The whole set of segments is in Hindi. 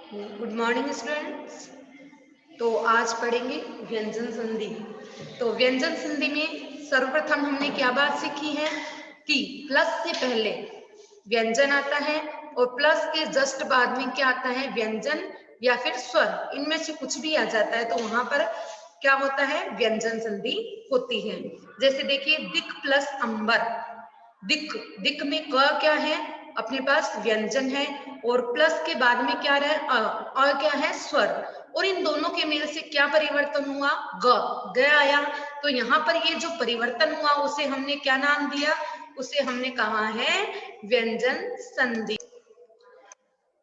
Good morning students. तो आज पढ़ेंगे व्यंजन संधि। तो व्यंजन संधि में सर्वप्रथम हमने क्या बात सीखी है कि प्लस से पहले व्यंजन आता है और प्लस के जस्ट बाद में क्या आता है, व्यंजन या फिर स्वर, इनमें से कुछ भी आ जाता है तो वहां पर क्या होता है, व्यंजन संधि होती है। जैसे देखिए, दिक प्लस अंबर। दिक, दिक में क क्या है, अपने पास व्यंजन है और प्लस के बाद में क्या रहे, क्या है, स्वर। और इन दोनों के मेल से क्या परिवर्तन हुआ, ग आया। तो यहाँ पर ये जो परिवर्तन हुआ उसे हमने क्या नाम दिया, उसे हमने कहा है व्यंजन संधि।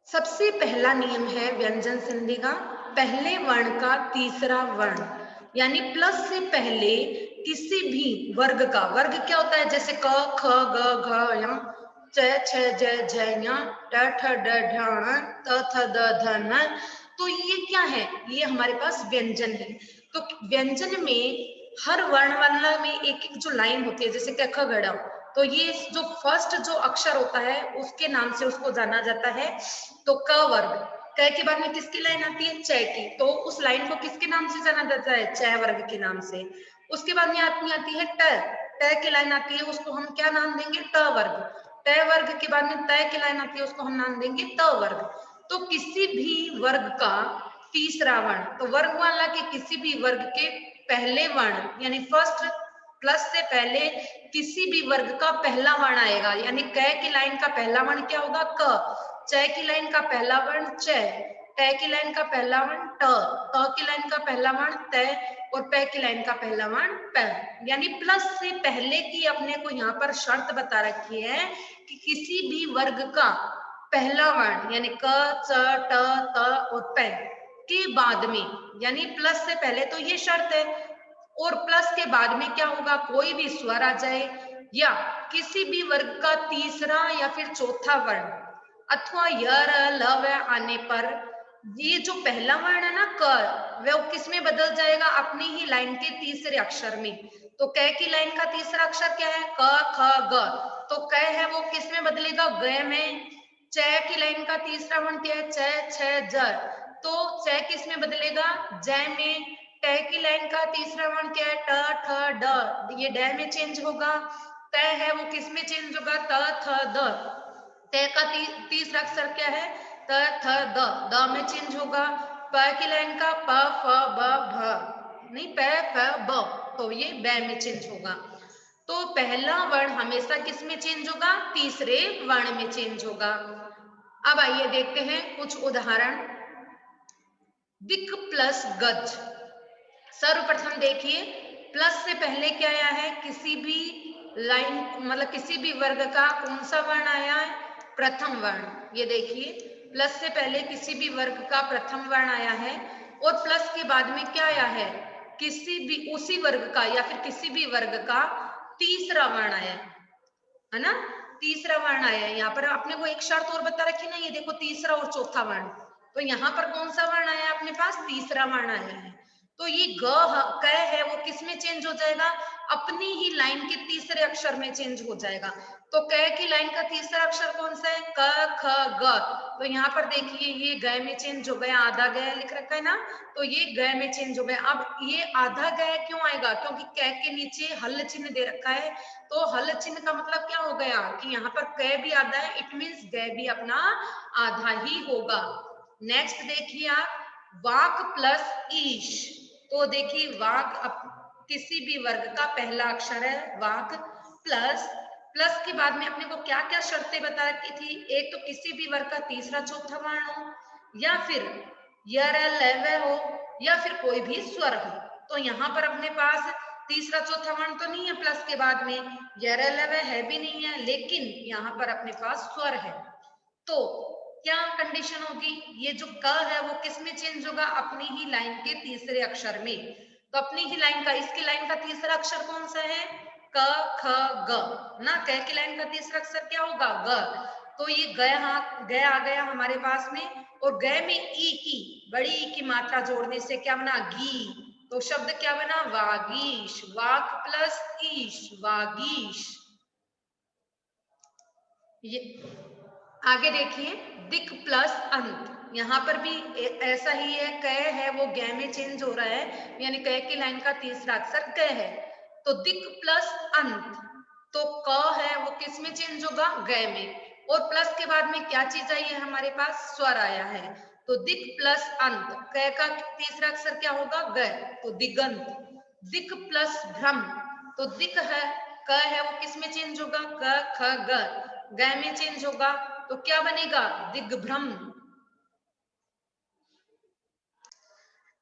सबसे पहला नियम है व्यंजन संधि का, पहले वर्ण का तीसरा वर्ण, यानी प्लस से पहले किसी भी वर्ग का, वर्ग क्या होता है, जैसे क ख ग घ य च छ ज झ ञ ट ठ ड ढ ण त थ द ध न। तो ये क्या है, ये हमारे पास व्यंजन है। तो व्यंजन में हर वर्णमाला में एक एक जो लाइन होती है, जैसे क ख ग घ, तो ये जो फर्स्ट जो अक्षर होता है उसके नाम से उसको जाना जाता है। तो क वर्ग, क के बाद में किसकी लाइन आती है, च की, तो उस लाइन को किसके नाम से जाना जाता है, च वर्ग के नाम से। उसके बाद में आती है ट, ट की लाइन आती है, उसको हम क्या नाम देंगे, ट वर्ग। ट वर्ग के बाद में त की लाइन आती है, उसको हम नाम देंगे त वर्ग। तो किसी भी वर्ग का तीसरा वर्ण, तो वर्गमाला के किसी भी वर्ग के पहले वर्ण यानी फर्स्ट, प्लस से पहले किसी भी वर्ग का पहला वर्ण आएगा, यानी क की लाइन का पहला वर्ण क्या होगा, क। च की लाइन का पहला वर्ण च, ट की लाइन का पहला वर्ण ट, त की लाइन का पहला वर्ण त और प की लाइन का पहला वर्ण प। यानी प्लस से पहले की अपने को यहाँ पर शर्त बता रखी है कि किसी भी वर्ग का पहला वर्ण यानी क, च, ट, त और प के बाद में, यानी प्लस से पहले तो ये शर्त है, और प्लस के बाद में क्या होगा, कोई भी स्वर आ जाए या किसी भी वर्ग का तीसरा या फिर चौथा वर्ण अथवा य र ल व आने पर ये जो पहला वर्ण है ना क, वह किस में बदल जाएगा, अपनी ही लाइन के तीसरे अक्षर में। तो क की लाइन का तीसरा अक्षर क्या है, क ख ग, तो क है वो किस में बदलेगा, ग में। च की लाइन का तीसरा वर्ण क्या है, च छ ज, तो च किस में बदलेगा, ज में। ट की लाइन का तीसरा वर्ण क्या है, ट ठ ड, ये ड में चेंज होगा। त है वो किस में चेंज होगा, त थ द। त का तीसरा अक्षर क्या है, त थ द, द में चेंज होगा। प की लाइन का प फ ब भ, नहीं प फ ब, तो ये ब में चेंज होगा। तो पहला वर्ण हमेशा किस में चेंज होगा, तीसरे वर्ण में चेंज होगा। अब आइए देखते हैं कुछ उदाहरण। दिक प्लस गज। सर्वप्रथम देखिए, प्लस से पहले क्या आया है, किसी भी लाइन मतलब किसी भी वर्ग का कौन सा वर्ण आया है, प्रथम वर्ण। ये देखिए, प्लस से पहले किसी भी वर्ग का प्रथम वर्ण आया है और प्लस के बाद में क्या आया है, किसी भी उसी वर्ग का या फिर किसी भी वर्ग का तीसरा वर्ण आया है ना, तीसरा वर्ण आया है। यहाँ पर आपने वो एक शर्त और बता रखी ना, ये देखो तीसरा और चौथा वर्ण, तो यहाँ पर कौन सा वर्ण आया अपने पास, तीसरा वर्ण आया है। तो ये क है वो किस में चेंज हो जाएगा, अपनी ही लाइन के तीसरे अक्षर में चेंज हो जाएगा। तो क की लाइन का तीसरा अक्षर कौन सा है, क ख ग, तो यहाँ पर देखिए ये ग में चेंज हो गया, आधा ग लिख रखा है ना, तो ये ग में चेंज हो गया। अब ये आधा ग क्यों आएगा, क्योंकि क के नीचे हल चिन्ह दे रखा है, तो हल चिन्ह का मतलब क्या हो गया कि यहाँ पर क भी आधा है, इट मीन्स ग भी अपना आधा ही होगा। नेक्स्ट देखिए आप, वाक प्लस ईश। तो देखिए वाक किसी भी वर्ग का पहला अक्षर है, वाक प्लस, प्लस के बाद में अपने को क्या क्या शर्तें बता रखी थी, एक तो किसी भी वर्ग का तीसरा चौथा वर्ण हो, या फिर य र ल व हो, या फिर कोई भी स्वर हो। तो यहाँ पर अपने पास तीसरा चौथा वर्ण तो नहीं है प्लस के बाद में, य र ल व है भी नहीं है, लेकिन यहाँ पर अपने पास स्वर है। तो क्या कंडीशन होगी, ये जो क है वो किस में चेंज होगा, अपनी ही लाइन के तीसरे अक्षर में। तो अपनी ही लाइन का, इसकी लाइन का तीसरा अक्षर कौन सा है, क ख ग ना, क की लाइन का तीसरा अक्षर क्या होगा, ग। तो ये ग आ गया हमारे पास में, और ग में ई की, बड़ी ई की मात्रा जोड़ने से क्या बना, गी, तो शब्द क्या बना, वागीश। वाक प्लस ईश, वागीश। ये आगे देखिए दिक प्लस अंत, यहाँ पर भी ऐसा ही है, क है वो ग में चेंज हो रहा है, यानी क की लाइन का तीसरा अक्षर क है। तो दिक प्लस अंत, तो क है वो किस में चेंज होगा, ग में, और प्लस के बाद में क्या चीज आई है, हमारे पास स्वर आया है। तो दिक प्लस अंत, क का तीसरा अक्षर क्या होगा, ग, तो दिगंत। दिक प्लस भ्रम, तो दिक है, क है वो किस में चेंज होगा, क ख ग में चेंज होगा, तो क्या बनेगा, दिग्भ्रम।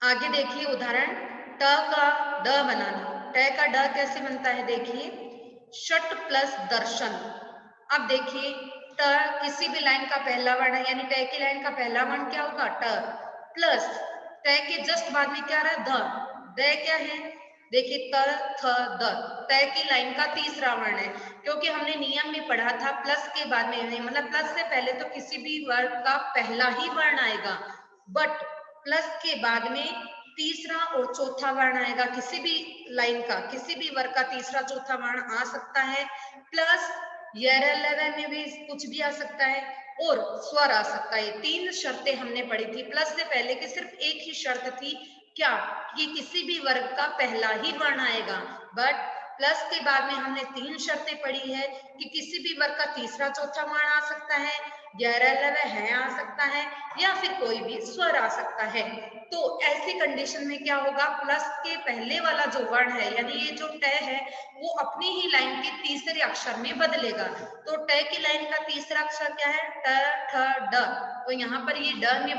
आगे देखिए उदाहरण, ट का ड बनाना। ट का ड कैसे बनता है, देखिए षट प्लस दर्शन। अब देखिए ट किसी भी लाइन का पहला वर्ण है, यानी ट की लाइन का पहला वर्ण क्या होगा, ट, प्लस ट के जस्ट बाद में क्या रहा है, द। द क्या है, देखिए त थ द, त की लाइन का तीसरा वर्ण है, क्योंकि हमने नियम में पढ़ा था प्लस के बाद में, मतलब प्लस से पहले तो किसी भी वर्ग का पहला ही वर्ण आएगा, बट प्लस के बाद में तीसरा और चौथा वर्ण आएगा। किसी भी लाइन का, किसी भी वर्ग का तीसरा चौथा वर्ण आ सकता है, प्लस में भी कुछ भी आ सकता है, और स्वर आ सकता है। तीन शर्तें हमने पढ़ी थी प्लस से पहले की, सिर्फ एक ही शर्त थी, क्या, कि किसी भी वर्ग का पहला ही वर्ण आएगा, बट प्लस के बाद में हमने तीन शर्तें पढ़ी है कि किसी भी वर्ग का तीसरा चौथा वर्ण आ सकता है, है आ सकता है, या फिर कोई भी स्वर आ सकता है। तो ऐसी कंडीशन में क्या होगा, प्लस के पहले वाला जो वर्ण है, यानी ये जो ट है, वो अपनी ही लाइन के तीसरे अक्षर में बदलेगा। तो ट की लाइन का तीसरा अक्षर क्या है, ट ठ ड, तो यहाँ पर ये ड में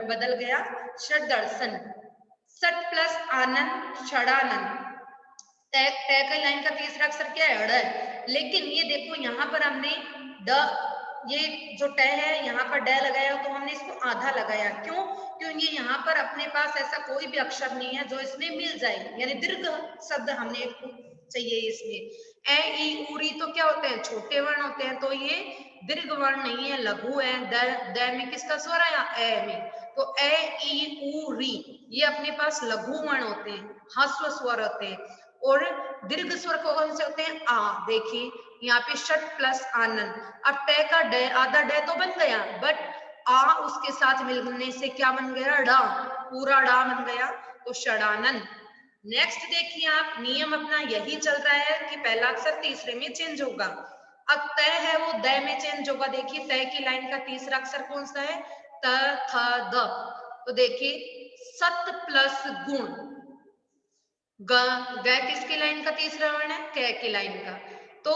बदल गया षड दर्शन। सट प्लस आनंद, षडानंद। ट की लाइन का तीसरा अक्षर क्या है, ड़, लेकिन ये देखो यहाँ पर हमने ड, ये जो ट है यहाँ पर ड लगाया, तो हमने इसको आधा लगाया, क्यों, क्योंकि यहाँ पर अपने पास ऐसा कोई भी अक्षर नहीं है जो इसमें मिल जाए, यानी दीर्घ शब्द हमने चाहिए इसमें। ए ई ऊरी तो क्या होते हैं, छोटे वर्ण होते हैं, तो ये दीर्घ वर्ण नहीं है, लघु है। द में किसका स्वर आया, ए में, तो ए ई ऊ री ये अपने पास लघु वर्ण होते हैं, ह्रस्व स्वर होते हैं। और दीर्घ स्वर कौन से होते हैं, आ। देखिए यहाँ पे षट प्लस आनंद, अब ट का ड, आधा ड तो बन गया, बट आ उसके साथ मिलने से क्या बन गया, डा, पूरा डा बन गया, तो षडानंद। नेक्स्ट देखिए आप, नियम अपना यही चल रहा है कि पहला अक्षर तीसरे में चेंज होगा। अब तय है वो द में चेंज होगा। देखिए तय की लाइन का तीसरा अक्षर कौन सा है, त थ द, तो देखिए सत प्लस गुण, ग, ग किसकी लाइन का तीसरा वर्ण है, क की लाइन का, तो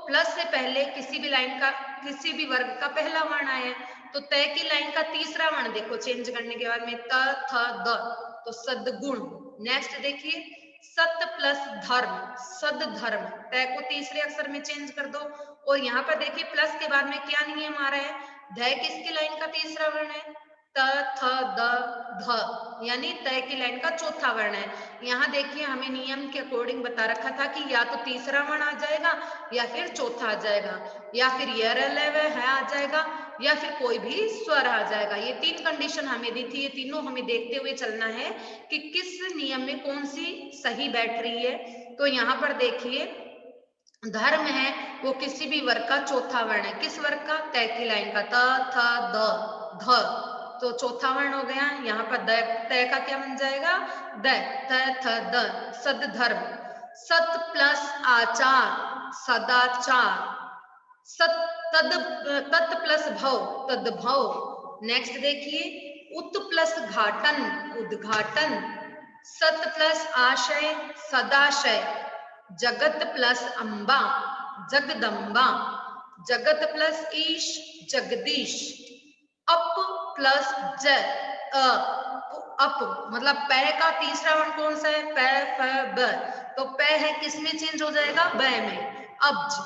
प्लस से पहले किसी भी लाइन का, किसी भी वर्ग का पहला वर्ण आया है, तो तय की लाइन का तीसरा वर्ण देखो चेंज करने के बाद में त थ द, तो सदगुण। नेक्स्ट देखिए सत प्लस धर्म, सद धर्म, तय को तीसरे अक्षर में चेंज कर दो, और यहाँ पर देखिए प्लस के बाद में क्या नियम आ रहा है, ध किसकी लाइन का तीसरा वर्ण है, त थ द ध, यानी तय की लाइन का चौथा वर्ण है। यहाँ देखिए हमें नियम के अकॉर्डिंग बता रखा था कि या तो तीसरा वर्ण आ जाएगा, या फिर चौथा आ जाएगा, या फिर है आ जाएगा, या फिर कोई भी स्वर आ जाएगा। ये तीन कंडीशन हमें दी थी, ये तीनों हमें देखते हुए चलना है कि किस नियम में कौन सी सही बैठ रही है। तो यहाँ पर देखिए धर्म है वो किसी भी वर्ग का चौथा वर्ण है, किस वर्ग का, तय की लाइन का, त थ द ध, तो चौथा वर्ण हो गया। यहाँ पर तय का क्या बन जाएगा, द, त थ द, सद धर्म। सत प्लस आचार, सदाचार। सत तद, तत् प्लस भव, तद्भव। नेक्स्ट देखिए उत प्लस घाटन, उद्घाटन। सत प्लस आशय, सदाशय। जगत प्लस अंबा, जगदम्बा। जगत प्लस ईश, जगदीश। अप प्लस ज, अ, अप, मतलब प का तीसरा वर्ण कौन सा है, प फ ब, तो प है किस में चेंज हो जाएगा, ब में, अब्ज।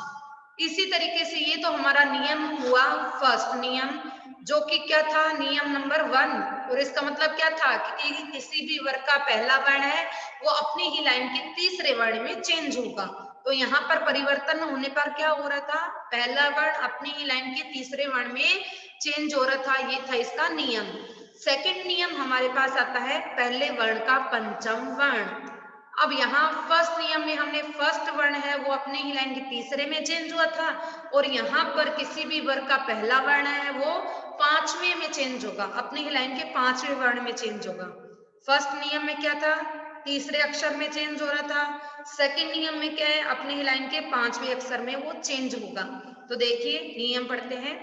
इसी तरीके से ये तो हमारा नियम हुआ फर्स्ट नियम, जो कि क्या था, नियम नंबर 1, और इसका मतलब क्या था कि किसी भी वर्ग का पहला वर्ण है वो अपनी ही लाइन के तीसरे वर्ण में चेंज होगा। तो यहाँ पर परिवर्तन होने पर क्या हो रहा था, पहला वर्ण अपनी ही लाइन के तीसरे वर्ण में चेंज हो रहा था, ये था इसका नियम। सेकंड नियम हमारे पास आता है पहले वर्ण का पंचम वर्ण। अब यहाँ फर्स्ट नियम में हमने फर्स्ट वर्ण है वो अपने ही लाइन के तीसरे में चेंज हुआ था, और यहाँ पर किसी भी वर्ग का पहला वर्ण है वो पांचवें में चेंज होगा, अपनी ही लाइन के पांचवें वर्ण में चेंज होगा। फर्स्ट नियम में क्या था, तीसरे अक्षर में चेंज हो रहा था। सेकंड नियम में क्या है, अपने ही लाइन के पांचवें अक्षर में वो चेंज होगा। तो देखिए नियम पढ़ते हैं।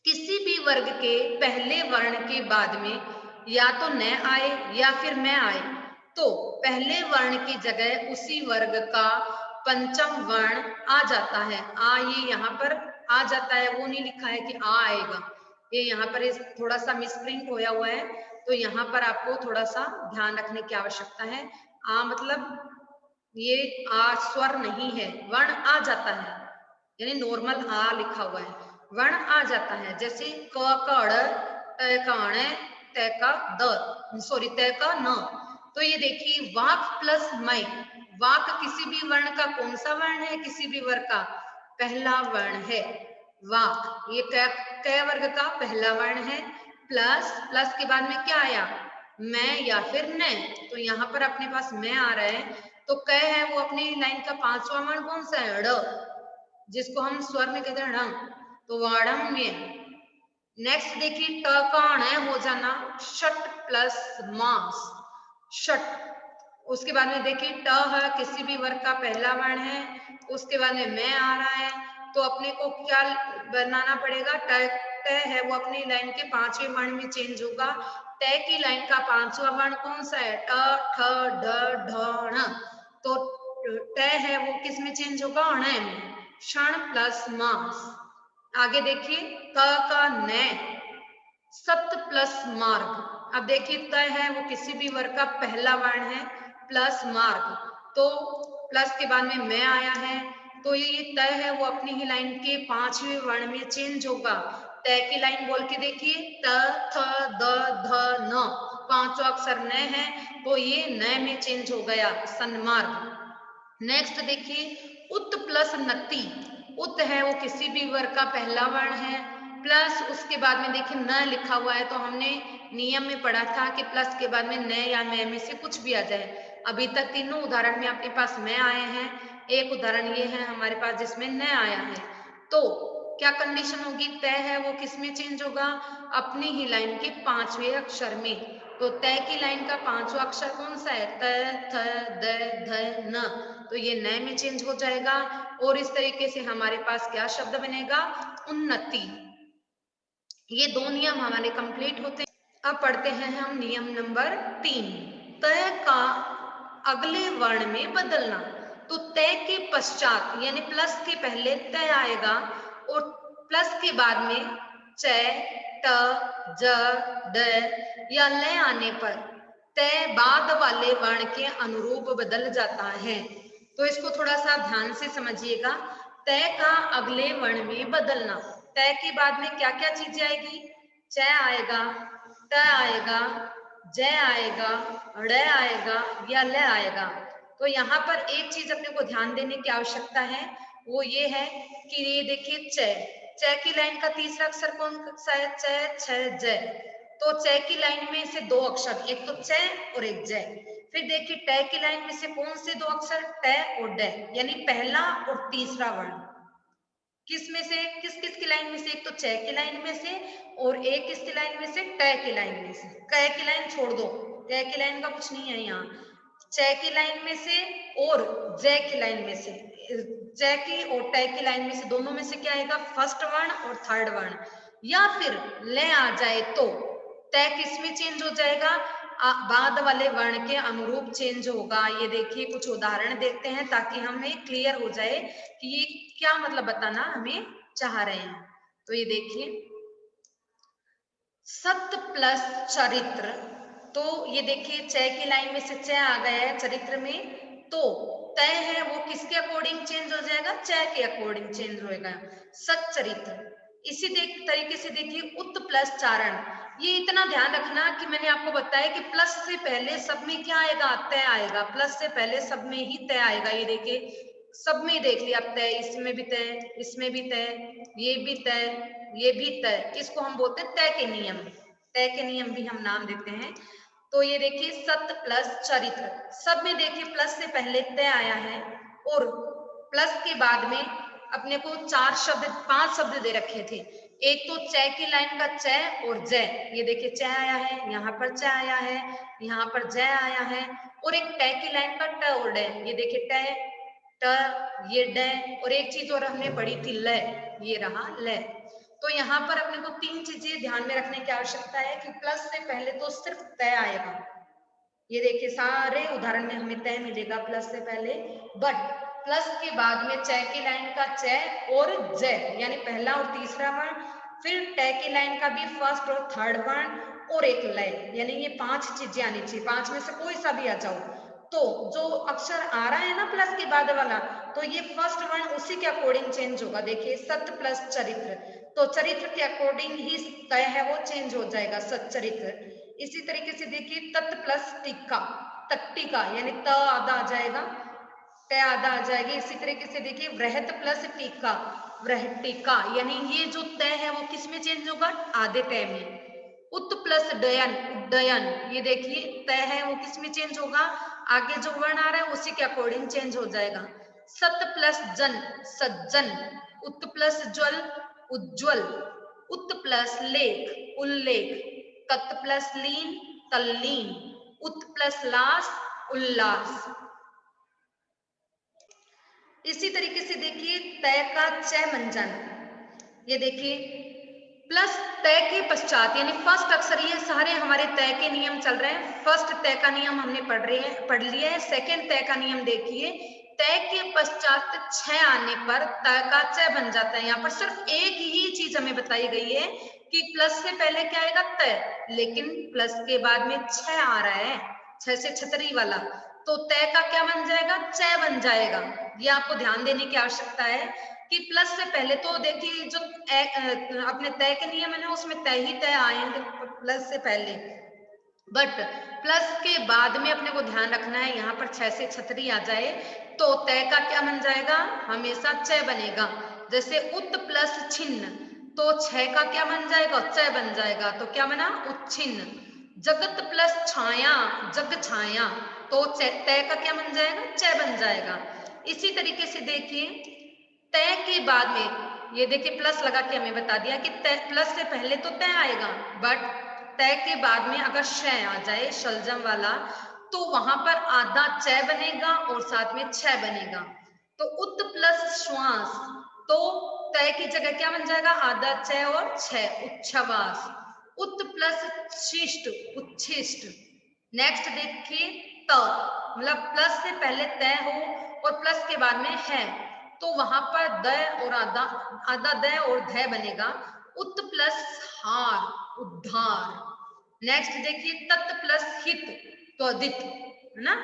किसी भी वर्ग के पहले वर्ण के बाद में या तो न आए या फिर मैं आए, तो पहले वर्ण की जगह उसी वर्ग का पंचम वर्ण आ जाता है। आ ये यहाँ पर आ जाता है, वो नहीं लिखा है कि आ आएगा, ये यहाँ पर इस थोड़ा सा मिसप्रिंट होया हुआ है, तो यहाँ पर आपको थोड़ा सा ध्यान रखने की आवश्यकता है। आ मतलब ये आ स्वर नहीं है, वर्ण आ जाता है, यानी नॉर्मल आ लिखा हुआ है, वर्ण आ जाता है। जैसे क का ड़, ट का ण, त का द, सॉरी त का न। तो ये देखिए वाक प्लस मै, वाक किसी भी वर्ण का कौन सा वर्ण है, किसी भी वर्ग का पहला वर्ण है वाक, ये क वर्ग का पहला वर्ण है, प्लस प्लस के बाद में क्या आया, मैं या फिर न। तो यहाँ पर अपने पास मैं आ रहा है, तो क है वो अपनी लाइन का पांचवा वर्ण कौन सा है, ड़, जिसको हम स्वर में कहते हैं ढंग, तो वाड़म्य। नेक्स्ट देखिए ट का ण हो जाना षट प्लस मास, षट। उसके बाद में देखिए ट है किसी भी वर्ग का पहला वर्ण है, उसके बाद में मैं आ रहा है, तो अपने को क्या बनाना पड़ेगा, ट है वो अपनी लाइन के पांचवें वर्ण में चेंज होगा। त की लाइन का पांचवा वर्ण कौन सा है, ट ठ ड ढ ण, तो त है वो किस में चेंज होगा, ण में, क्षण प्लस मास। आगे देखिए त का न, सत प्लस मार्ग। अब देखिए त है वो किसी भी वर्ग का पहला वर्ण है, प्लस मार्ग, तो प्लस के बाद में मैं आया है, तो ये त है वो अपनी ही लाइन के पांचवें वर्ण में चेंज होगा। त की लाइन बोल के देखिए, त थ द ध न, पांचों अक्षर न है, तो ये न में चेंज हो गया, सन्मार्ग। नेक्स्ट देखिए उत प्लस नति, उत है वो किसी भी वर्ग का पहला वर्ण है, प्लस उसके बाद में देखिए न लिखा हुआ है, तो हमने नियम में पढ़ा था कि प्लस के बाद में न या मैं में से कुछ भी आ जाए। अभी तक तीनों उदाहरण में आपके पास मैं आए हैं, एक उदाहरण ये है हमारे पास जिसमें न आया है, तो क्या कंडीशन होगी, तय है वो किस में चेंज होगा, अपनी ही लाइन के पांचवें अक्षर में। तो तय की लाइन का पांचवा अक्षर कौन सा है, त थ द ध न, तो ये न में चेंज हो जाएगा, और इस तरीके से हमारे पास क्या शब्द बनेगा, उन्नति। ये दो नियम हमारे कंप्लीट होते हैं। अब पढ़ते हैं हम नियम नंबर 3, तय का अगले वर्ण में बदलना। तो तय के पश्चात यानी प्लस के पहले तय आएगा, और प्लस के बाद में च ट ज ड या ल आने पर तय बाद वाले वर्ण के अनुरूप बदल जाता है। तो इसको थोड़ा सा ध्यान से समझिएगा। तय का अगले वर्ण में बदलना, तय के बाद में क्या क्या चीजें आएगी, च आएगा, त आएगा, ज आएगा, ड़ आएगा या ल आएगा। तो यहाँ पर एक चीज अपने को ध्यान देने की आवश्यकता है, वो ये है कि ये देखिए च की लाइन का तीसरा अक्षर कौन सा है, च छ ज, तो च की लाइन में से दो अक्षर, एक तो च और एक ज। फिर देखिए ट की लाइन में से कौन से दो अक्षर, ट और ड, यानी पहला और तीसरा वर्ण किस में से, किस किस की लाइन में से, एक तो च की लाइन में से और एक किसकी लाइन में से, ट की लाइन में से। क की लाइन छोड़ दो, ट की लाइन का कुछ नहीं है यहाँ, च की लाइन में से और ज की लाइन में से, च की और ट की लाइन में से दोनों में से क्या आएगा, फर्स्ट वर्ण और थर्ड वर्ण, या फिर ले आ जाए तो तय किस में चेंज हो जाएगा, बाद वाले वर्ण के अनुरूप चेंज होगा। ये देखिए कुछ उदाहरण देखते हैं ताकि हमें क्लियर हो जाए कि ये क्या मतलब बताना हमें चाह रहे हैं। तो ये देखिए सत्य प्लस चरित्र, तो ये देखिए च की लाइन में से च आ गया है चरित्र में, तो तय है वो किसके अकॉर्डिंग चेंज हो जाएगा, च के अकॉर्डिंग चेंज होएगा, सच्चरित्र। इसी तरीके से देखिए उत प्लस चारण, ये इतना ध्यान रखना कि मैंने आपको बताया कि प्लस से पहले सब में क्या आएगा, तय आएगा, प्लस से पहले सब में ही तय आएगा। ये देखिए सब में देख लिया तय, इसमें भी तय, इसमें भी तय, ये भी तय, ये भी तय, इसको हम बोलते हैं तय के नियम, तय के नियम भी हम नाम देते हैं। तो ये देखिए सत प्लस चरित्र, सब में देखिए प्लस से पहले तय आया है और प्लस के बाद में अपने को 5 शब्द दे रखे थे। एक तो च की लाइन का च और जय, ये देखिए च आया है, यहाँ पर च आया है, यहाँ पर जय आया है, और एक ट की लाइन का ट और ड, ये देखिए ट ये ड, और एक चीज और हमने पढ़ी थी ल, ये रहा ल। तो यहाँ पर अपने को 3 चीजें ध्यान में रखने की आवश्यकता है कि प्लस से पहले तो सिर्फ तय आएगा, ये देखिए सारे उदाहरण में हमें तय मिलेगा प्लस से पहले, बट प्लस के बाद में च की लाइन का च और ज यानी पहला और तीसरा वर्ण, फिर ट की लाइन का भी फर्स्ट और थर्ड वर्ण और एक लय, यानी ये 5 चीजें आनी चाहिए, 5 में से कोई सा भी आ जाओ। तो जो अक्षर आ रहा है ना प्लस के बाद वाला, तो ये फर्स्ट वर्ण उसी के अकॉर्डिंग चेंज होगा। देखिए सत प्लस चरित्र, तो चरित्र के अकॉर्डिंग ही तय है वो चेंज हो जाएगा, सच्चरित्र। इसी तरीके से देखिए तत् प्लस टिक्का, तट्टिका यानी त आधा आ जाएगा, त आधा आ जाएगी। इसी तरीके से देखिए वृहत प्लस टीका, वृहटिका यानी ये जो तय है वो किस में चेंज होगा, आधे तय में। उत प्लस डयन, उड्डयन, ये देखिए तय है वो किस में चेंज होगा, आगे जो वर्ण आ रहा है उसी के अकॉर्डिंग चेंज हो जाएगा। सत प्लस जन, सज्जन, उत प्लस ज्वल, उज्ज्वल, उत प्लस लेख, उल्लेख, तत् प्लस लीन, तल्लीन, उत प्लस लास, उल्लास। इसी तरीके से देखिए तय का च बन जाना, ये देखिए प्लस तय के पश्चात यानी फर्स्ट अक्षर, ये सारे हमारे तय के नियम चल रहे हैं। फर्स्ट तय का नियम हमने पढ़ लिया है। सेकंड तय का नियम देखिए, तय के पश्चात छ आने पर तय का च बन जाता है। यहाँ पर सिर्फ एक ही चीज हमें बताई गई है कि प्लस से पहले क्या आएगा, तय, लेकिन प्लस के बाद में छ आ रहा है, छ से छतरी वाला, तो तय का क्या बन जाएगा, च बन जाएगा। ये आपको ध्यान देने की आवश्यकता है कि प्लस से पहले तो देखिए जो अपने तय के नियम है ना उसमें तय ही तय आएंगे प्लस से पहले, बट प्लस के बाद में अपने को ध्यान रखना है यहाँ पर 6 से छतरी आ जाए तो तय का क्या बन जाएगा, हमेशा च बनेगा। जैसे उत प्लस छिन्न, तो 6 का क्या बन जाएगा, च बन जाएगा, तो क्या बना, उच्छिन्न। जगत प्लस छाया, जग छाया, तो तय का क्या बन जाएगा, च बन जाएगा। इसी तरीके से देखिए तय के बाद में, ये देखिए प्लस लगा के हमें बता दिया कि तय प्लस से पहले तो तय आएगा, बट तय के बाद में अगर श आ जाए शलजम वाला, तो वहां पर आधा च बनेगा और साथ में छ बनेगा। तो उत प्लस श्वास, तो तय की जगह क्या बन जाएगा, आधा च और छ, उच्छ्वास। उत प्लस शिष्ट, उच्छिष्ट। नेक्स्ट देखिए त, मतलब प्लस से पहले तय हो और प्लस के बाद में है, तो वहां पर द और आधा, आधा द और ध बनेगा। उत प्लस हार, उद्धार। नेक्स्ट देखिए तत् प्लस हित, तो अधिक, है ना।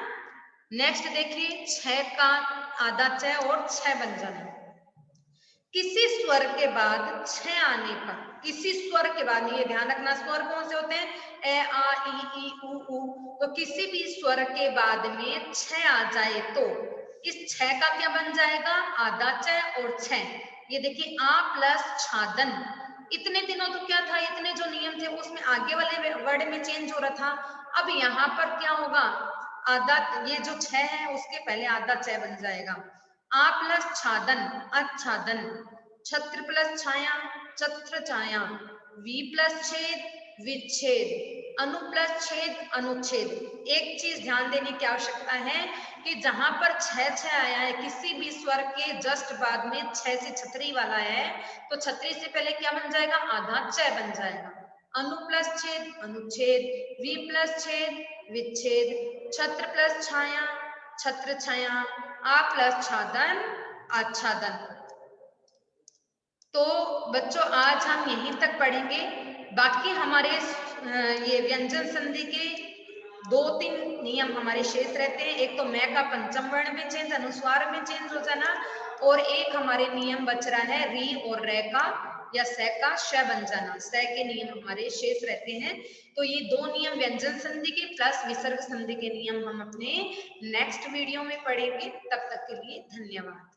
नेक्स्ट देखिए छ का आधा च और छ बन जाना। किसी स्वर के बाद छ आने पर, किसी स्वर के बाद, ये ध्यान रखना स्वर कौन से होते हैं, ए आ ई ई उ ऊ, तो किसी भी स्वर के बाद में छ आ जाए तो इस छ का क्या बन जाएगा, आधा च और छ। ये देखिए आ प्लस छादन, इतने दिनों तो क्या था, इतने जो नियम थे उसमें आगे वाले वर्ड में चेंज हो रहा था, अब यहाँ पर क्या होगा, आधा, ये जो छ है उसके पहले आधा च बन जाएगा। आ प्लस छादन, अच्छादन। छत्र प्लस छाया, छत्र छाया। वी प्लस छेद, विच्छेद। अनु प्लस छेद, अनुच्छेद। एक चीज ध्यान देने की आवश्यकता है कि जहां पर छ आया है, किसी भी स्वर के जस्ट बाद में छ से छतरी वाला है, तो छतरी से पहले क्या बन जाएगा, आधा च बन जाएगा। अनु प्लस छेद, अनुच्छेद। वी प्लस छेद, विच्छेद। छत्र प्लस छाया, छत्र छाया। आ प्लस छादन, आच्छादन। तो बच्चों आज हम यहीं तक पढ़ेंगे, बाकी हमारे ये व्यंजन संधि के 2-3 नियम हमारे शेष रहते हैं। एक तो मैं का पंचम वर्ण में चेंज, अनुस्वार में चेंज हो जाना, और एक हमारे नियम बच रहा है री और रे का या स का श बन जाना, स के नियम हमारे शेष रहते हैं। तो ये 2 नियम व्यंजन संधि के प्लस विसर्ग संधि के नियम हम अपने नेक्स्ट वीडियो में पढ़ेंगे। तब तक के लिए धन्यवाद।